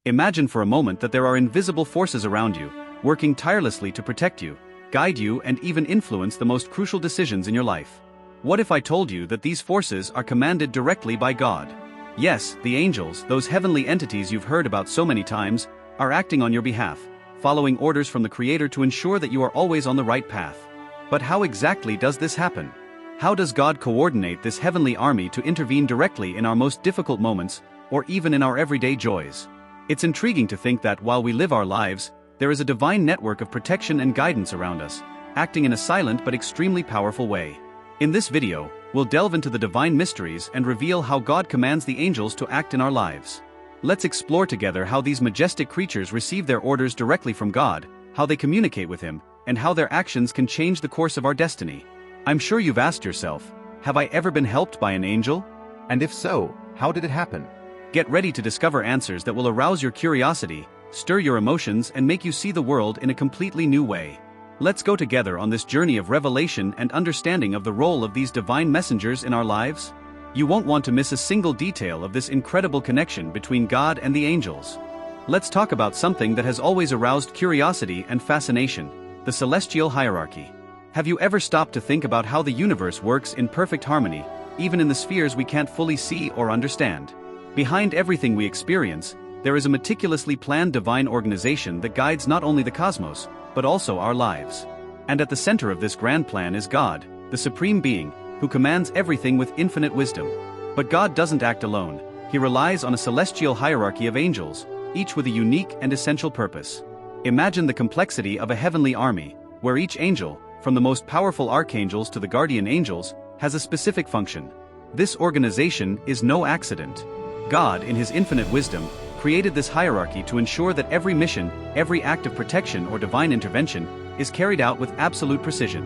Imagine for a moment that there are invisible forces around you, working tirelessly to protect you, guide you, and even influence the most crucial decisions in your life. What if I told you that these forces are commanded directly by God? Yes, the angels, those heavenly entities you've heard about so many times, are acting on your behalf, following orders from the Creator to ensure that you are always on the right path. But how exactly does this happen? How does God coordinate this heavenly army to intervene directly in our most difficult moments, or even in our everyday joys? It's intriguing to think that while we live our lives, there is a divine network of protection and guidance around us, acting in a silent but extremely powerful way. In this video, we'll delve into the divine mysteries and reveal how God commands the angels to act in our lives. Let's explore together how these majestic creatures receive their orders directly from God, how they communicate with Him, and how their actions can change the course of our destiny. I'm sure you've asked yourself, have I ever been helped by an angel? And if so, how did it happen? Get ready to discover answers that will arouse your curiosity, stir your emotions, and make you see the world in a completely new way. Let's go together on this journey of revelation and understanding of the role of these divine messengers in our lives. You won't want to miss a single detail of this incredible connection between God and the angels. Let's talk about something that has always aroused curiosity and fascination: the celestial hierarchy. Have you ever stopped to think about how the universe works in perfect harmony, even in the spheres we can't fully see or understand? Behind everything we experience, there is a meticulously planned divine organization that guides not only the cosmos, but also our lives. And at the center of this grand plan is God, the Supreme Being, who commands everything with infinite wisdom. But God doesn't act alone. He relies on a celestial hierarchy of angels, each with a unique and essential purpose. Imagine the complexity of a heavenly army, where each angel, from the most powerful archangels to the guardian angels, has a specific function. This organization is no accident. God, in His infinite wisdom, created this hierarchy to ensure that every mission, every act of protection or divine intervention, is carried out with absolute precision.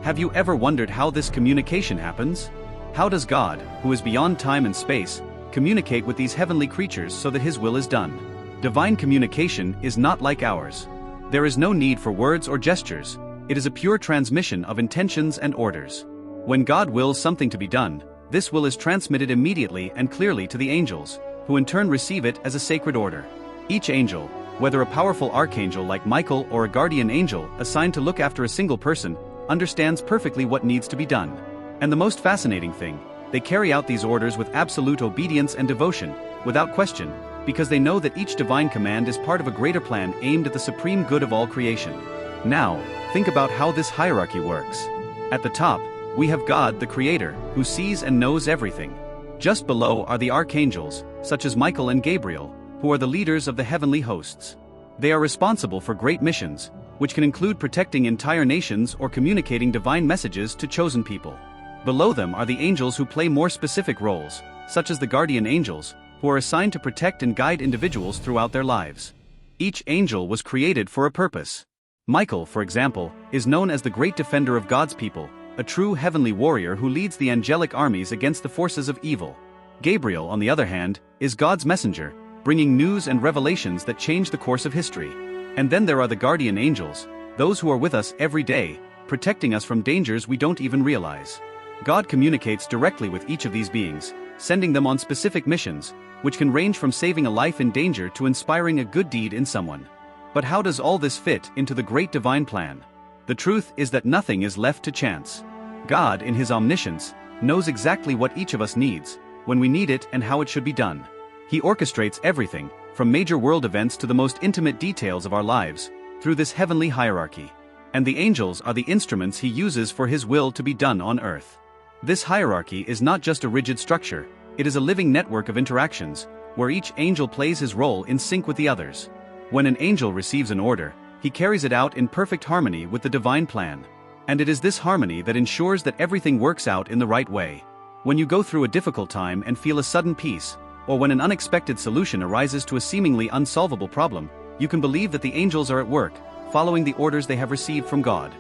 Have you ever wondered how this communication happens? How does God, who is beyond time and space, communicate with these heavenly creatures so that His will is done? Divine communication is not like ours. There is no need for words or gestures. It is a pure transmission of intentions and orders. When God wills something to be done, this will is transmitted immediately and clearly to the angels, who in turn receive it as a sacred order. Each angel, whether a powerful archangel like Michael or a guardian angel assigned to look after a single person, understands perfectly what needs to be done. And the most fascinating thing, they carry out these orders with absolute obedience and devotion, without question, because they know that each divine command is part of a greater plan aimed at the supreme good of all creation. Now, think about how this hierarchy works. At the top, we have God, the Creator, who sees and knows everything. Just below are the archangels, such as Michael and Gabriel, who are the leaders of the heavenly hosts. They are responsible for great missions, which can include protecting entire nations or communicating divine messages to chosen people. Below them are the angels who play more specific roles, such as the guardian angels, who are assigned to protect and guide individuals throughout their lives. Each angel was created for a purpose. Michael, for example, is known as the great defender of God's people, a true heavenly warrior who leads the angelic armies against the forces of evil. Gabriel, on the other hand, is God's messenger, bringing news and revelations that change the course of history. And then there are the guardian angels, those who are with us every day, protecting us from dangers we don't even realize. God communicates directly with each of these beings, sending them on specific missions, which can range from saving a life in danger to inspiring a good deed in someone. But how does all this fit into the great divine plan? The truth is that nothing is left to chance. God, in His omniscience, knows exactly what each of us needs, when we need it, and how it should be done. He orchestrates everything, from major world events to the most intimate details of our lives, through this heavenly hierarchy. And the angels are the instruments He uses for His will to be done on earth. This hierarchy is not just a rigid structure, it is a living network of interactions, where each angel plays his role in sync with the others. When an angel receives an order, he carries it out in perfect harmony with the divine plan. And it is this harmony that ensures that everything works out in the right way. When you go through a difficult time and feel a sudden peace, or when an unexpected solution arises to a seemingly unsolvable problem, you can believe that the angels are at work, following the orders they have received from God.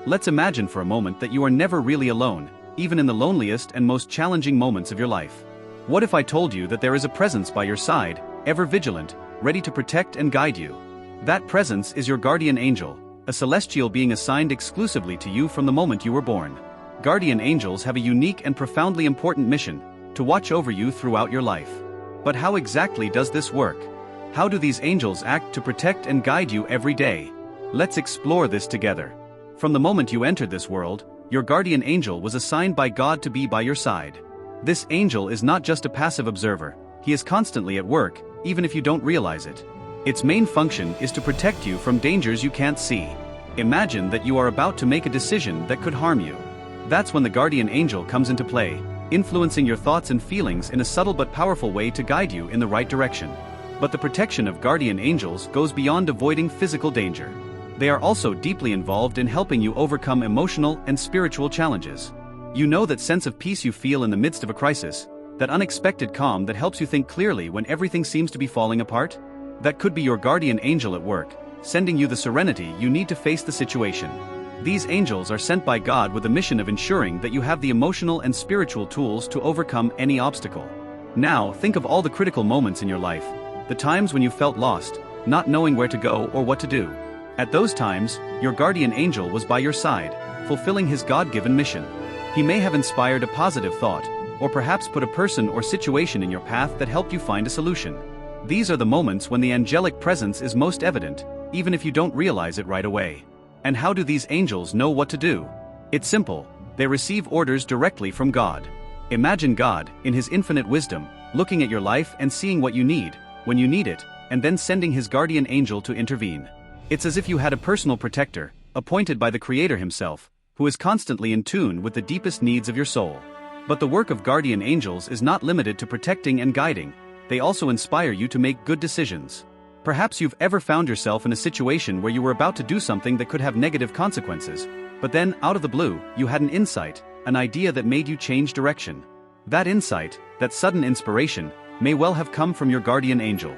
Let's imagine for a moment that you are never really alone, even in the loneliest and most challenging moments of your life. What if I told you that there is a presence by your side, ever vigilant, ready to protect and guide you? That presence is your guardian angel, a celestial being assigned exclusively to you from the moment you were born. Guardian angels have a unique and profoundly important mission: to watch over you throughout your life. But how exactly does this work? How do these angels act to protect and guide you every day? Let's explore this together. From the moment you entered this world, your guardian angel was assigned by God to be by your side. This angel is not just a passive observer, he is constantly at work, even if you don't realize it. Its main function is to protect you from dangers you can't see. Imagine that you are about to make a decision that could harm you. That's when the guardian angel comes into play, influencing your thoughts and feelings in a subtle but powerful way to guide you in the right direction. But the protection of guardian angels goes beyond avoiding physical danger. They are also deeply involved in helping you overcome emotional and spiritual challenges. You know that sense of peace you feel in the midst of a crisis, that unexpected calm that helps you think clearly when everything seems to be falling apart? That could be your guardian angel at work, sending you the serenity you need to face the situation. These angels are sent by God with the mission of ensuring that you have the emotional and spiritual tools to overcome any obstacle. Now, think of all the critical moments in your life, the times when you felt lost, not knowing where to go or what to do. At those times, your guardian angel was by your side, fulfilling his God-given mission. He may have inspired a positive thought, or perhaps put a person or situation in your path that helped you find a solution. These are the moments when the angelic presence is most evident, even if you don't realize it right away. And how do these angels know what to do? It's simple, they receive orders directly from God. Imagine God, in his infinite wisdom, looking at your life and seeing what you need, when you need it, and then sending his guardian angel to intervene. It's as if you had a personal protector, appointed by the Creator himself, who is constantly in tune with the deepest needs of your soul. But the work of guardian angels is not limited to protecting and guiding, they also inspire you to make good decisions. Perhaps you've ever found yourself in a situation where you were about to do something that could have negative consequences, but then, out of the blue, you had an insight, an idea that made you change direction. That insight, that sudden inspiration, may well have come from your guardian angel.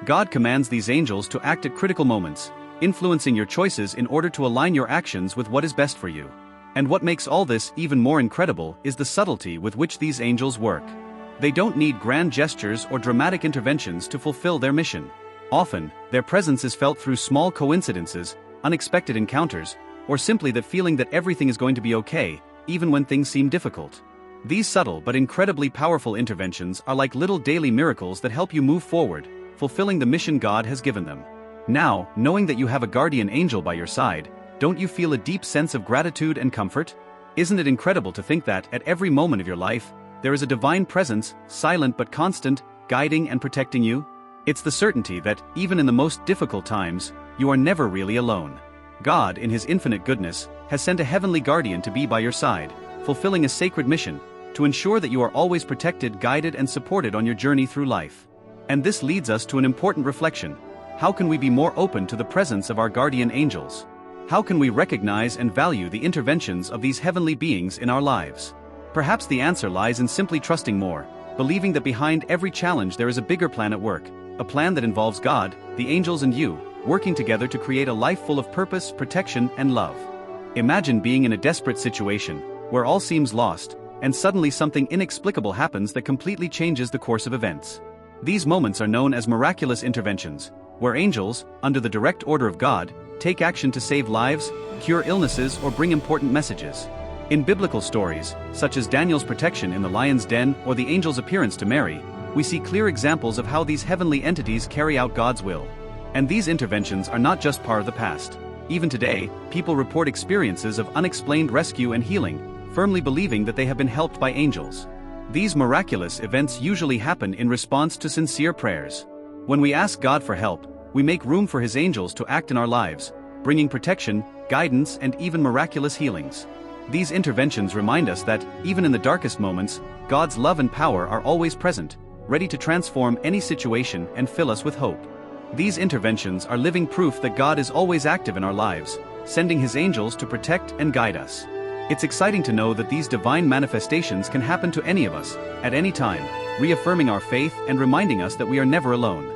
God commands these angels to act at critical moments, influencing your choices in order to align your actions with what is best for you. And what makes all this even more incredible is the subtlety with which these angels work. They don't need grand gestures or dramatic interventions to fulfill their mission. Often, their presence is felt through small coincidences, unexpected encounters, or simply the feeling that everything is going to be okay, even when things seem difficult. These subtle but incredibly powerful interventions are like little daily miracles that help you move forward, fulfilling the mission God has given them. Now, knowing that you have a guardian angel by your side, don't you feel a deep sense of gratitude and comfort? Isn't it incredible to think that, at every moment of your life, there is a divine presence, silent but constant, guiding and protecting you? It's the certainty that, even in the most difficult times, you are never really alone. God, in his infinite goodness, has sent a heavenly guardian to be by your side, fulfilling a sacred mission, to ensure that you are always protected, guided and supported on your journey through life. And this leads us to an important reflection. How can we be more open to the presence of our guardian angels? How can we recognize and value the interventions of these heavenly beings in our lives? Perhaps the answer lies in simply trusting more, believing that behind every challenge there is a bigger plan at work, a plan that involves God, the angels and you, working together to create a life full of purpose, protection, and love. Imagine being in a desperate situation, where all seems lost, and suddenly something inexplicable happens that completely changes the course of events. These moments are known as miraculous interventions, where angels, under the direct order of God, take action to save lives, cure illnesses, or bring important messages. In biblical stories, such as Daniel's protection in the lion's den or the angel's appearance to Mary, we see clear examples of how these heavenly entities carry out God's will. And these interventions are not just part of the past. Even today, people report experiences of unexplained rescue and healing, firmly believing that they have been helped by angels. These miraculous events usually happen in response to sincere prayers. When we ask God for help, we make room for his angels to act in our lives, bringing protection, guidance, and even miraculous healings. These interventions remind us that, even in the darkest moments, God's love and power are always present, ready to transform any situation and fill us with hope. These interventions are living proof that God is always active in our lives, sending his angels to protect and guide us. It's exciting to know that these divine manifestations can happen to any of us, at any time, reaffirming our faith and reminding us that we are never alone.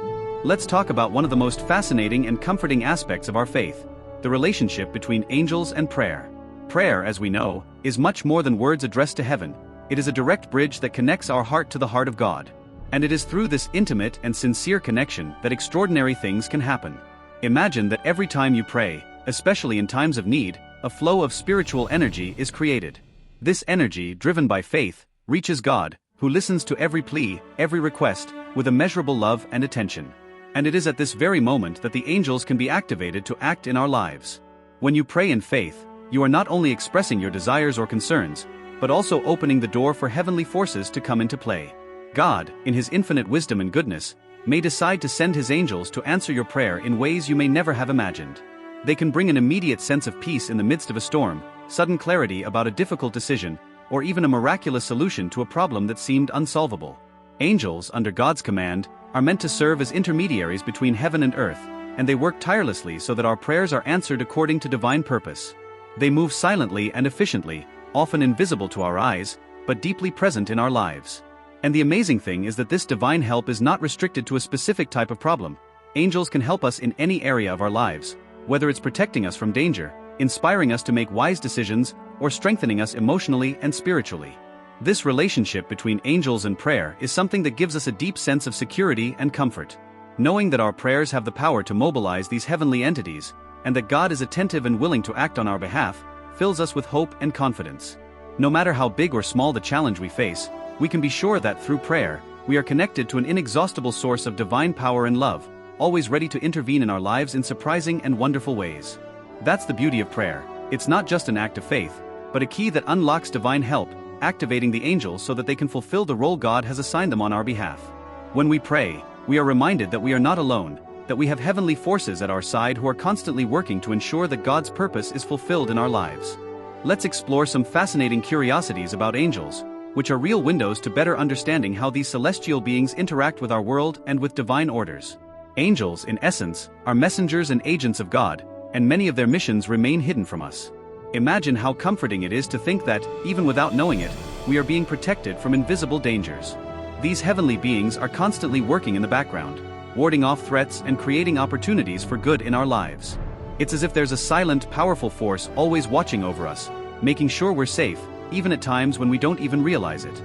Let's talk about one of the most fascinating and comforting aspects of our faith, the relationship between angels and prayer. Prayer, as we know, is much more than words addressed to heaven. It is a direct bridge that connects our heart to the heart of God. And it is through this intimate and sincere connection that extraordinary things can happen. Imagine that every time you pray, especially in times of need, a flow of spiritual energy is created. This energy, driven by faith, reaches God, who listens to every plea, every request, with immeasurable love and attention. And it is at this very moment that the angels can be activated to act in our lives. When you pray in faith, you are not only expressing your desires or concerns, but also opening the door for heavenly forces to come into play. God, in His infinite wisdom and goodness, may decide to send His angels to answer your prayer in ways you may never have imagined. They can bring an immediate sense of peace in the midst of a storm, sudden clarity about a difficult decision, or even a miraculous solution to a problem that seemed unsolvable. Angels, under God's command, are meant to serve as intermediaries between heaven and earth, and they work tirelessly so that our prayers are answered according to divine purpose. They move silently and efficiently, often invisible to our eyes, but deeply present in our lives. And the amazing thing is that this divine help is not restricted to a specific type of problem. Angels can help us in any area of our lives, whether it's protecting us from danger, inspiring us to make wise decisions, or strengthening us emotionally and spiritually. This relationship between angels and prayer is something that gives us a deep sense of security and comfort. Knowing that our prayers have the power to mobilize these heavenly entities, and that God is attentive and willing to act on our behalf, fills us with hope and confidence. No matter how big or small the challenge we face, we can be sure that through prayer, we are connected to an inexhaustible source of divine power and love, always ready to intervene in our lives in surprising and wonderful ways. That's the beauty of prayer. It's not just an act of faith, but a key that unlocks divine help, activating the angels so that they can fulfill the role God has assigned them on our behalf. When we pray, we are reminded that we are not alone, that we have heavenly forces at our side who are constantly working to ensure that God's purpose is fulfilled in our lives. Let's explore some fascinating curiosities about angels, which are real windows to better understanding how these celestial beings interact with our world and with divine orders. Angels, in essence, are messengers and agents of God, and many of their missions remain hidden from us. Imagine how comforting it is to think that, even without knowing it, we are being protected from invisible dangers. These heavenly beings are constantly working in the background, warding off threats and creating opportunities for good in our lives. It's as if there's a silent, powerful force always watching over us, making sure we're safe, even at times when we don't even realize it.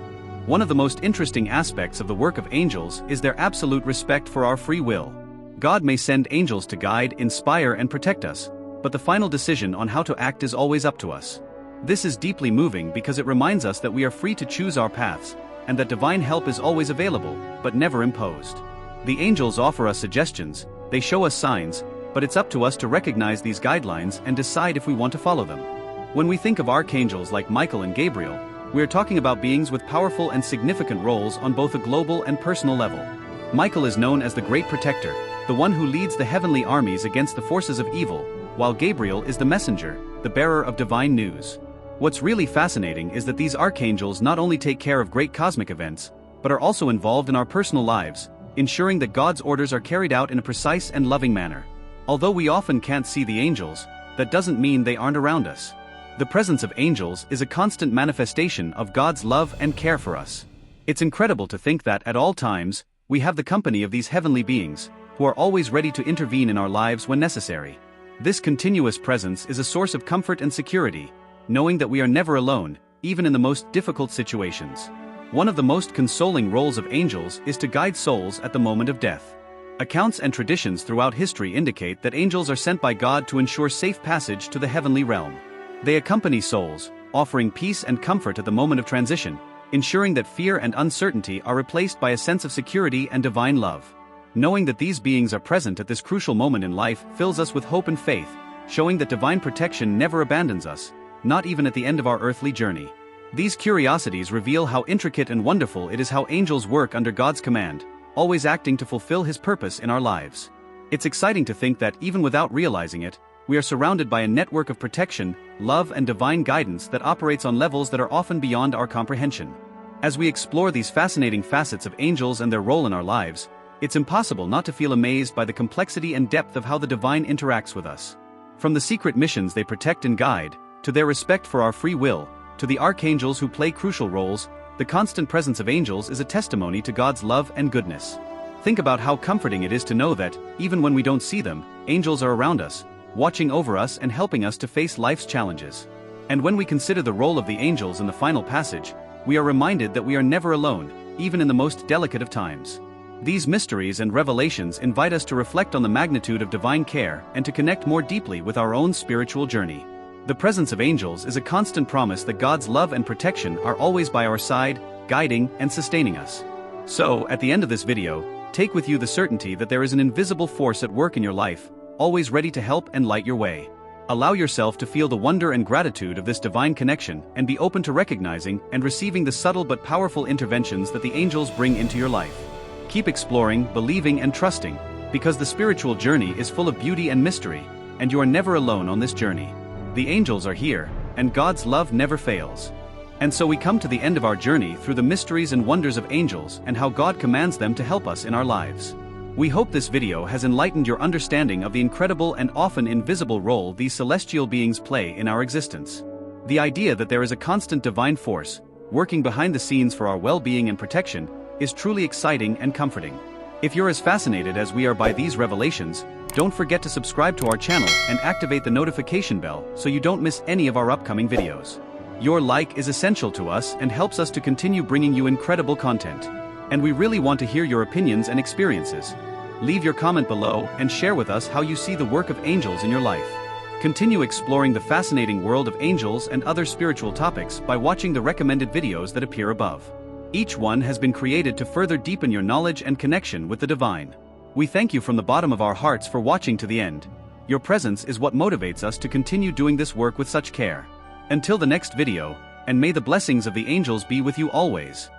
One of the most interesting aspects of the work of angels is their absolute respect for our free will. God may send angels to guide, inspire, and protect us, but the final decision on how to act is always up to us. This is deeply moving because it reminds us that we are free to choose our paths, and that divine help is always available, but never imposed. The angels offer us suggestions, they show us signs, but it's up to us to recognize these guidelines and decide if we want to follow them. When we think of archangels like Michael and Gabriel, we are talking about beings with powerful and significant roles on both a global and personal level. Michael is known as the Great Protector, the one who leads the heavenly armies against the forces of evil, while Gabriel is the messenger, the bearer of divine news. What's really fascinating is that these archangels not only take care of great cosmic events, but are also involved in our personal lives, ensuring that God's orders are carried out in a precise and loving manner. Although we often can't see the angels, that doesn't mean they aren't around us. The presence of angels is a constant manifestation of God's love and care for us. It's incredible to think that at all times, we have the company of these heavenly beings, who are always ready to intervene in our lives when necessary. This continuous presence is a source of comfort and security, knowing that we are never alone, even in the most difficult situations. One of the most consoling roles of angels is to guide souls at the moment of death. Accounts and traditions throughout history indicate that angels are sent by God to ensure safe passage to the heavenly realm. They accompany souls, offering peace and comfort at the moment of transition, ensuring that fear and uncertainty are replaced by a sense of security and divine love. Knowing that these beings are present at this crucial moment in life fills us with hope and faith, showing that divine protection never abandons us, not even at the end of our earthly journey. These curiosities reveal how intricate and wonderful it is how angels work under God's command, always acting to fulfill His purpose in our lives. It's exciting to think that even without realizing it, we are surrounded by a network of protection, love, and divine guidance that operates on levels that are often beyond our comprehension. As we explore these fascinating facets of angels and their role in our lives, it's impossible not to feel amazed by the complexity and depth of how the divine interacts with us. From the secret missions they protect and guide, to their respect for our free will, to the archangels who play crucial roles, the constant presence of angels is a testimony to God's love and goodness. Think about how comforting it is to know that, even when we don't see them, angels are around us, watching over us and helping us to face life's challenges. And when we consider the role of the angels in the final passage, we are reminded that we are never alone, even in the most delicate of times. These mysteries and revelations invite us to reflect on the magnitude of divine care and to connect more deeply with our own spiritual journey. The presence of angels is a constant promise that God's love and protection are always by our side, guiding and sustaining us. So, at the end of this video, Take with you the certainty that there is an invisible force at work in your life, always ready to help and light your way. Allow yourself to feel the wonder and gratitude of this divine connection and be open to recognizing and receiving the subtle but powerful interventions that the angels bring into your life. Keep exploring, believing, and trusting, because the spiritual journey is full of beauty and mystery, and you are never alone on this journey. The angels are here, and God's love never fails. And so we come to the end of our journey through the mysteries and wonders of angels and how God commands them to help us in our lives. We hope this video has enlightened your understanding of the incredible and often invisible role these celestial beings play in our existence. The idea that there is a constant divine force, working behind the scenes for our well-being and protection, is truly exciting and comforting. If you're as fascinated as we are by these revelations, don't forget to subscribe to our channel and activate the notification bell so you don't miss any of our upcoming videos. Your like is essential to us and helps us to continue bringing you incredible content. And we really want to hear your opinions and experiences. Leave your comment below and share with us how you see the work of angels in your life. Continue exploring the fascinating world of angels and other spiritual topics by watching the recommended videos that appear above. Each one has been created to further deepen your knowledge and connection with the divine. We thank you from the bottom of our hearts for watching to the end. Your presence is what motivates us to continue doing this work with such care. Until the next video, and may the blessings of the angels be with you always.